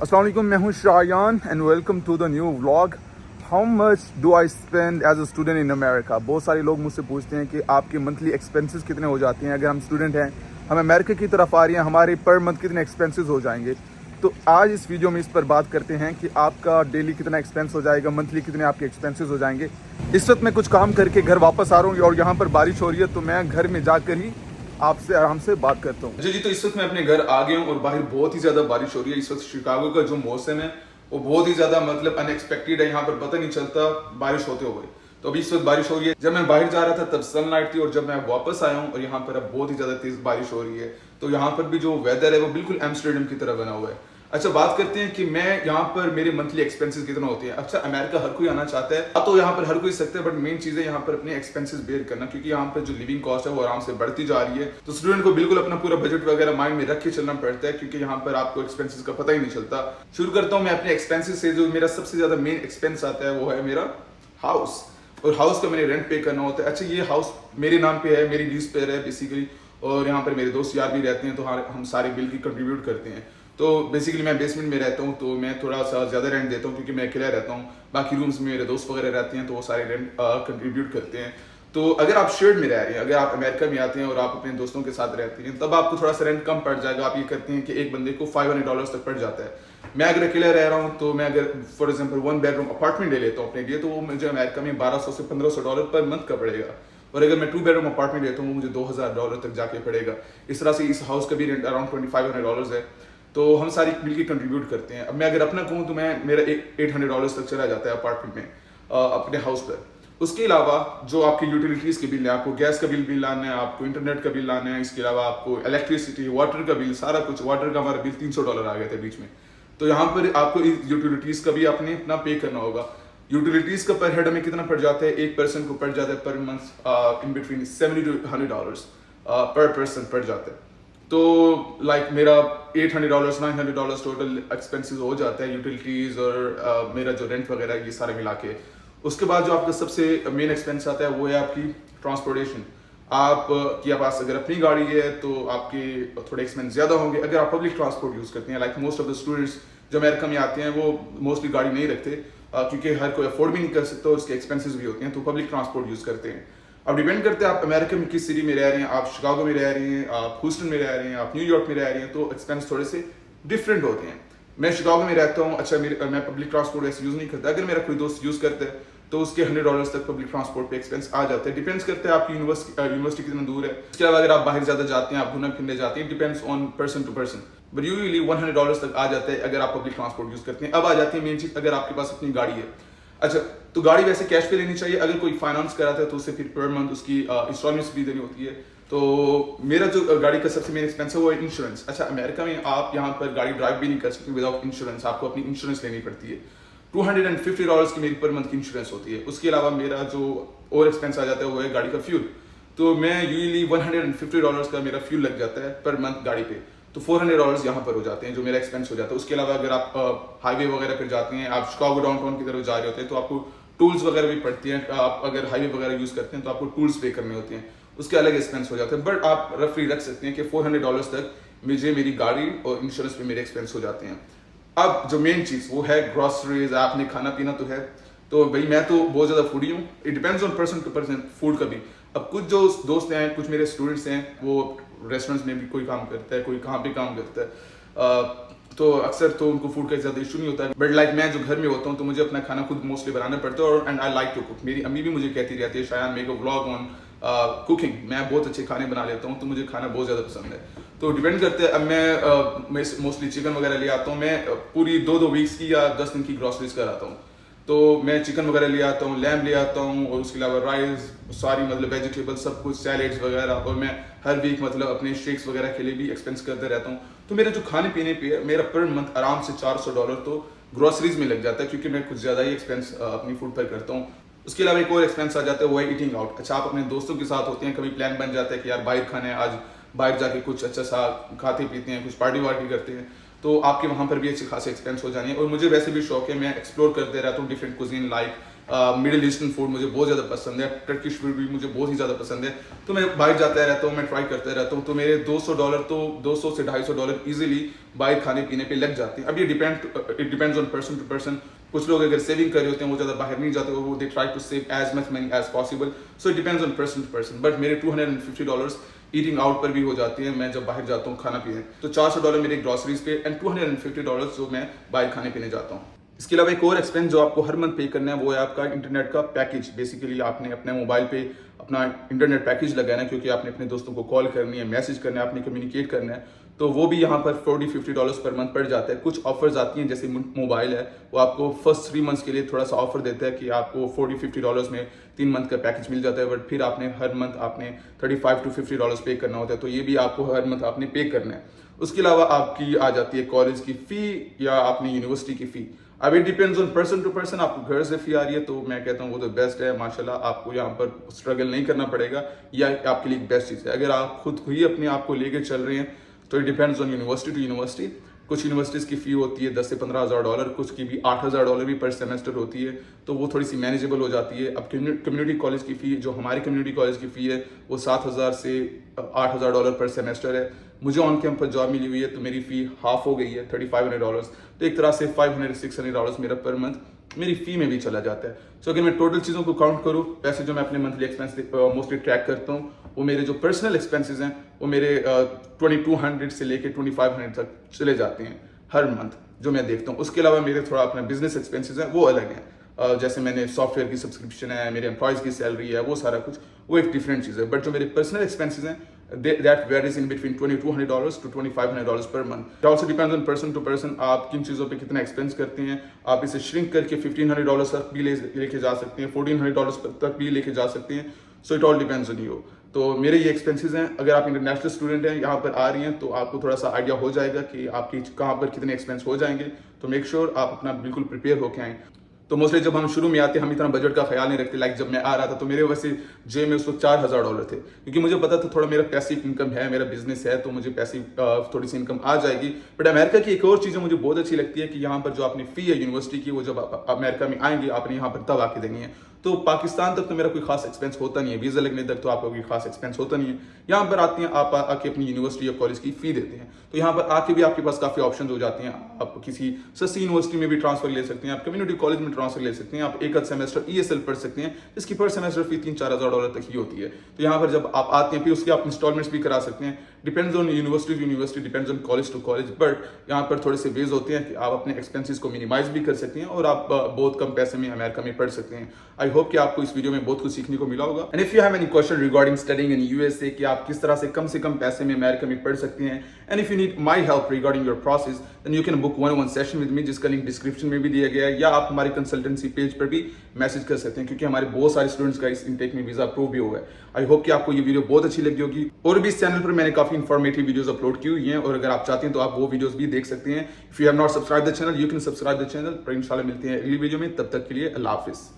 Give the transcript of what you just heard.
अस्सलाम वालेकुम, मैं हूं Shayan and welcome to the new vlog. How much do I spend as a student in America. बहुत सारे लोग मुझसे पूछते हैं कि आपके मंथली एक्सपेंसेस कितने हो जाते हैं। अगर हम स्टूडेंट हैं, हम अमेरिका की तरफ आ रही हैं, हमारे पर मंथ कितने एक्सपेंसेस हो जाएंगे। तो आज इस वीडियो में इस पर बात करते हैं कि आपका डेली कितना एक्सपेंस हो जाएगा, मंथली कितने आपके एक्सपेंसेस हो जाएंगे। इस वक्त मैं कुछ काम करके घर वापस आ रहा हूँ और यहाँ पर बारिश हो रही है, तो मैं घर में जाकर ही आपसे आराम से बात करता हूँ। जी, तो इस वक्त मैं अपने घर आ गया हूँ और बाहर बहुत ही ज्यादा बारिश हो रही है। इस वक्त शिकागो का जो मौसम है वो बहुत ही ज्यादा अनएक्सपेक्टेड है। यहाँ पर पता नहीं चलता बारिश होते हुए। तो अभी इस वक्त बारिश हो रही है। जब मैं बाहर जा रहा था तब सनलाइट थी और जब मैं वापस आया हूँ और यहाँ पर अब बहुत ही ज्यादा तेज बारिश हो रही है। तो यहाँ पर भी जो वेदर है वो बिल्कुल एम्स्टर्डम की तरह बना हुआ है। अच्छा, बात करते हैं कि मैं यहाँ पर मेरे मंथली एक्सपेंसेस कितना होते हैं। अच्छा, अमेरिका हर कोई आना चाहता है तो यहाँ पर हर कोई सकता है, बट मेन चीज है यहाँ पर अपने एक्सपेंसेस बेयर करना, क्योंकि यहाँ पर जो लिविंग कॉस्ट है वो आराम से बढ़ती जा रही है। तो स्टूडेंट को बिल्कुल अपना पूरा बजट वगैरह माइंड में रख के चलना पड़ता है, क्योंकि यहाँ पर आपको एक्सपेंसेस का पता ही नहीं चलता। शुरू करता हूँ मैं अपने एक्सपेंसेस से। जो मेरा सबसे ज्यादा मेन एक्सपेंस आता है वो है मेरा हाउस, और हाउस का मैंने रेंट पे करना होता है। अच्छा, ये हाउस मेरे नाम पे है, मेरी लीज पे है बेसिकली, और यहाँ पर मेरे दोस्त यार भी रहते हैं, तो हम सारे बिल की कंट्रीब्यूट करते हैं। तो बेसिकली मैं बेसमेंट में रहता हूँ, तो मैं थोड़ा सा ज़्यादा रेंट देता हूँ क्योंकि मैं अकेला रहता हूँ। बाकी रूम्स में मेरे दोस्त वगैरह रहते हैं, तो वो सारे रेंट कंट्रीब्यूट करते हैं। तो अगर आप शेयर्ड में रह रहे हैं, अगर आप अमेरिका में आते हैं और आप अपने दोस्तों के साथ रहते हैं, तब आपको थोड़ा सा रेंट कम पड़ जाएगा। आप ये करते हैं कि एक बंदे को $500 तक पड़ जाता है। मैं अगर अकेला रह रहा हूँ तो मैं अगर फॉर एग्जाम्पल 1 बेडरूम अपार्टमेंट ले लेता हूँ अपने लिए, तो वो मुझे अमेरिका में $1200 से $1500 पर मंथ का पड़ेगा। और अगर मैं 2 बेडरूम अपार्टमेंट लेता हूँ वो मुझे $2000 तक जाके पड़ेगा। इस तरह से इस हाउस का भी रेंट अराउंड $2500 है। तो हम सारी मिलकर कंट्रीब्यूट करते हैं। अब मैं अगर अपना कहूँ तो मेरा $800 तक चला जाता है अपार्टमेंट में, अपने हाउस पर। उसके अलावा जो आपके यूटिलिटीज के बिल है, आपको गैस का बिल लाना है, आपको इंटरनेट का बिल लाना है, इसके अलावा आपको इलेक्ट्रिसिटी, वाटर का बिल, सारा कुछ। वाटर का हमारा बिल $300 आ गया था बीच में। तो यहाँ पर आपको यूटिलिटीज का भी आपने अपना पे करना होगा। यूटिलिटीज का पर हेड हमें कितना पड़ जाता है, एक पर्सन को पड़ जाता है per month in between $70 to $100 पर पर्सन पड़ जाता है। तो मेरा $800 $900 टोटल एक्सपेंसेस हो जाता है, यूटिलिटीज और मेरा जो रेंट वगैरह ये सारे मिला के। उसके बाद जो आपका सबसे मेन एक्सपेंस आता है वो है आपकी ट्रांसपोर्टेशन। आप के पास अगर अपनी गाड़ी है तो आपके थोड़े एक्सपेंस ज़्यादा होंगे। अगर आप पब्लिक ट्रांसपोर्ट यूज़ करते हैं, मोस्ट ऑफ द स्टूडेंट्स जो अमेरिका में आते हैं वो मोस्टली गाड़ी नहीं रखते, क्योंकि हर कोई अफोर्ड भी नहीं कर सकता और उसके एक्सपेंसेस भी होते हैं, तो पब्लिक ट्रांसपोर्ट यूज़ करते हैं। अब डिपेंड करते हैं आप अमेरिका में किस सिटी में रह रहे हैं। आप शिकागो में रह रहे हैं, आप ह्यूस्टन में रह रहे हैं, आप न्यूयॉर्क में रह रहे हैं, तो एक्सपेंस थोड़े से डिफरेंट होते हैं। मैं शिकागो में रहता हूँ। अच्छा, मैं पब्लिक ट्रांसपोर्ट ऐसे यूज़ नहीं करता। अगर मेरा कोई दोस्त यूज़ करता है तो उसके $100 तक पब्लिक ट्रांसपोर्ट पे एक्सपेंस आ जाते हैं। डिपेंड्स करते हैं आपकी यूनिवर्सिटी कितना दूर है। इसके अलावा अगर आप बाहर ज़्यादा जाते हैं, आप घूमने फिरने जाते हैं, depends on person to person, but usually $100 तक आ जाता है अगर आप पब्लिक ट्रांसपोर्ट यूज़ करते हैं। अब आ जाती है मेन चीज़, अगर आपके पास अपनी गाड़ी है। अच्छा, तो गाड़ी वैसे कैश पे लेनी चाहिए। अगर कोई फाइनेंस कराता है तो उसे फिर पर मंथ उसकी इंस्टॉलमेंट्स भी देनी होती है। तो मेरा जो गाड़ी का सबसे मेन एक्सपेंस है वो है इंश्योरेंस। अच्छा, अमेरिका में आप यहाँ पर गाड़ी ड्राइव भी नहीं कर सकते विदाउट इंश्योरेंस। आपको अपनी इंश्योरेंस लेनी पड़ती है। $250 की मेरी पर मंथ की इंश्योरेंस होती है। उसके अलावा मेरा जो और एक्सपेंस आ जाता है वो है गाड़ी का फ्यूल। तो मैं यूजुअली $150 का मेरा फ्यूल लग जाता है पर मंथ गाड़ी पे। तो $400 यहाँ पर हो जाते हैं जो मेरा एक्सपेंस हो जाता है। उसके अलावा अगर आप हाईवे वगैरह पर जाते हैं, आप शिकागो डाउनटाउन की तरफ जा रहे होते हैं, तो आपको टूल्स वगैरह भी पड़ती हैं। आप अगर हाईवे वगैरह यूज़ करते हैं तो आपको टूल्स पे करने होते हैं, उसके अलग एक्सपेंस हो जाते हैं। बट आप रफली रख सकते हैं कि $400 तक मुझे मेरी गाड़ी और इंश्योरेंस पे मेरे एक्सपेंस हो जाते हैं। अब जो मेन चीज़ वो है ग्रॉसरीज। आपने खाना पीना तो है, तो भाई मैं तो बहुत ज़्यादा फूडी हूँ। It depends on person to person food का भी। अब कुछ जो दोस्त हैं, कुछ मेरे स्टूडेंट्स हैं, वो रेस्टोरेंट्स में भी कोई काम करता है, कोई कहाँ पे काम करता है, तो अक्सर तो उनको फूड का ज़्यादा इशू नहीं होता है। बट मैं जो घर में होता हूँ तो मुझे अपना खाना खुद मोस्टली बनाना पड़ता है, और and I like to cook. मेरी अम्मी भी मुझे कहती रहती है, शायद make a vlog on cooking. मैं बहुत अच्छे खाने बना लेता हूँ, तो मुझे खाना बहुत ज़्यादा पसंद है। तो डिपेंड करते हैं। अब मैं मोस्टली चिकन वगैरह ले आता हूँ। मैं पूरी 2-2 वीक्स की या 10 दिन की ग्रॉसरीज कर आता हूँ। तो मैं चिकन वगैरह ले आता हूँ, लैम्ब ले आता हूँ, और उसके अलावा राइस, सारी वेजिटेबल, सब कुछ, सैलेड्स वगैरह। और मैं हर वीक अपने शेक्स वगैरह के लिए भी एक्सपेंस करते रहता हूँ। तो मेरे जो खाने पीने पे है, मेरा पर मंथ आराम से $400 तो ग्रॉसरीज में लग जाता है, क्योंकि मैं कुछ ज़्यादा ही एक्सपेंस अपनी फूड पर करता हूँ। उसके अलावा एक और एक्सपेंस आ जाता है, वो है ईटिंग आउट। अच्छा, आप अपने दोस्तों के साथ होते हैं, कभी प्लान बन जाता है कि यार बाहर खाना है, आज बाहर जाके कुछ अच्छा सा खाते पीते हैं, कुछ पार्टी वार्टी करते हैं, तो आपके वहाँ पर भी अच्छे खासे एक्सपेंस हो जाने हैं। और मुझे वैसे भी शौक है, मैं एक्सप्लोर करते रहता हूँ different cuisine, like middle eastern food मुझे बहुत ज़्यादा पसंद है, टर्किश फूड भी मुझे बहुत ही ज़्यादा पसंद है। तो मैं बाहर जाता रहता हूँ, मैं ट्राई करता रहता हूँ। तो मेरे $200 तो 200 से $250 ईजिली बाहर खाने पीने पे लग जाते हैं। अब ये it depends on person to person. कुछ लोग अगर सेविंग कर रहे होते हैं वो ज़्यादा बाहर नहीं जाते, वो they try to save as much money as possible. So it depends on person to person. But मेरे $250 ईटिंग आउट पर भी हो जाती है मैं जब बाहर जाता हूँ खाना पीने। तो $400 मेरे ग्रॉसरीज पे एंड $250 जो मैं बाहर खाने पीने जाता हूँ। इसके अलावा एक और एक्सपेंस जो आपको हर मंथ पे करना है वो है आपका इंटरनेट का पैकेज। बेसिकली आपने अपने मोबाइल पे अपना इंटरनेट पैकेज लगाना है, क्योंकि आपने अपने दोस्तों को कॉल करनी है, मैसेज करना है, आपने कम्युनिकेट करना है। तो वो भी यहाँ पर $40-50 पर मंथ पड़ जाता है। कुछ ऑफर्स आती हैं, जैसे मोबाइल है वो आपको फर्स्ट 3 मंथ्स के लिए थोड़ा सा ऑफर देता है कि आपको $40-50 में 3 मंथ का पैकेज मिल जाता है। बट फिर आपने हर मंथ आपने $35-50 पे करना होता है। तो ये भी आपको हर मंथ आपने पे करना है। उसके अलावा आपकी आ जाती है कॉलेज की फ़ी या आपने यूनिवर्सिटी की फ़ी। अब it depends on person to person. आपको घर से फी आ रही है तो मैं कहता हूँ वो तो बेस्ट है, माशाल्लाह आपको यहाँ पर स्ट्रगल नहीं करना पड़ेगा, या आपके लिए बेस्ट चीज़ है। अगर आप खुद ही अपने आप को लेकर चल रहे हैं तो it depends on university to university. कुछ यूनिवर्सिटीज़ की फ़ी होती है $10,000 से $15,000, कुछ की भी $8,000 भी पर सेमेस्टर होती है, तो वो थोड़ी सी मैनेजेबल हो जाती है। अब कम्युनिटी कॉलेज की फ़ी, जो हमारी कम्युनिटी कॉलेज की फ़ी है वो $7,000 से $8,000 पर सेमेस्टर है। मुझे ऑन कैंपस जॉब मिली हुई है तो मेरी फ़ी हाफ हो गई है, $3,500। तो एक तरह से $500-600 मेरा पर मंथ मेरी फ़ी में भी चला जाता है। सो अगर मैं टोटल चीज़ों को काउंट करूँ, पैसे जो मैं अपने मंथली एक्सपेंस मोस्टली ट्रैक करता हूँ, वो मेरे जो पर्सनल एक्सपेंसेस हैं वो मेरे 2200 से लेके 2500 तक चले जाते हैं हर मंथ, जो मैं देखता हूँ। उसके अलावा मेरे थोड़ा अपना बिजनेस एक्सपेंसेस हैं वो अलग हैं। जैसे मैंने सॉफ्टवेयर की सब्सक्रिप्शन है, मेरे एम्प्लॉयज़ की सैलरी है, वो सारा कुछ वो एक डिफरेंट चीज़ है। बट जो मेरे पर्सनल एक्सपेंसेस हैं that varies in between $2,200 to $2,500 per month. It also depends on person to person. आप किन चीज़ों पे कितना एक्सपेंस करते हैं। आप इसे श्रिंक करके $1,500 तक भी लेके जा सकते हैं, $1,400 तक भी लेके जा सकते हैं। So it all depends on you. तो मेरे ये एक्सपेंसेस हैं। अगर आप इंटरनेशनल स्टूडेंट हैं, यहाँ पर आ रही हैं, तो आपको थोड़ा सा आइडिया हो जाएगा कि आपकी कहाँ पर कितने एक्सपेंस हो जाएंगे। तो मेक श्योर आप अपना बिल्कुल प्रिपेयर होके आएँ। तो मोस्टली जब हम शुरू में आते हम इतना बजट का ख्याल नहीं रखते। लाइक जब मैं आ रहा था तो मेरे वैसे जेब में उस वक्त $4,000 थे, क्योंकि मुझे पता था थोड़ा मेरा पैसिव इनकम है, मेरा बिजनेस है, तो मुझे पैसिव थोड़ी सी इनकम आ जाएगी। बट अमेरिका की एक और चीज़ मुझे बहुत अच्छी लगती है कि यहाँ पर जो अपनी फ़ी है यूनिवर्सिटी की, वो जब आप अमेरिका में आएंगे आपने यहाँ पर तब आके देनी है। तो पाकिस्तान तक तो मेरा कोई खास एक्सपेंस होता नहीं है, वीज़ा लगने तक तो आपका कोई खास एक्सपेंस होता नहीं है। यहाँ पर आती हैं आप आके अपनी यूनिवर्सिटी या कॉलेज की फ़ी देते हैं, तो यहाँ पर आके भी आपके पास काफ़ी ऑप्शन हो जाते हैं। आप किसी सस्ती यूनिवर्सिटी में भी ट्रांसफर ले सकते हैं, आप कम्युनिटी कॉलेज में ट्रांसफर ले सकते हैं, आप एक सेमेस्टर ESL पढ़ सकते हैं, इसकी पर सेमेस्टर फी $3,000-4,000 तक ही होती है। तो यहाँ पर जब आप आते हैं फिर उसके आप इंस्टॉलमेंट्स भी करा सकते हैं। Depends on university to university, depends on college to college. But यहाँ पर थोड़े से वेज होते हैं कि आप अपने एक्सपेंसेस को मिनिमाइज भी कर सकते हैं और आप बहुत कम पैसे में अमेरिका में पढ़ सकते हैं। आई होप कि आपको इस वीडियो में बहुत कुछ सीखने को मिला होगा। And if you have any question regarding studying in USA कि आप किस तरह से कम पैसे में अमेरिका में पढ़ सकते हैं, and if you need my help regarding your process, then you can book 1-on-1 session with me, जिसका लिंक डिस्क्रिप्शन में भी दिया गया है, या आप हमारी कंसल्टेंसी पेज पर भी मैसेज कर सकते हैं, क्योंकि हमारे बहुत सारे स्टूडेंट्स का इस इनटेक में वीजा अप्रूव भी हुआ है। आई होप कि आपको ये वीडियो बहुत अच्छी लगी होगी। और भी इस चैनल पर मैंने काफी इंफॉर्मेटिव वीडियोस अपलोड की हुई हैं, और अगर आप चाहते हैं तो आप वो वीडियोस भी देख सकते हैं। If you have not subscribe the channel, you can subscribe the channel. पर इंशाल्लाह मिलते हैं अगली वीडियो में, तब तक के लिए अल्लाह हाफिज।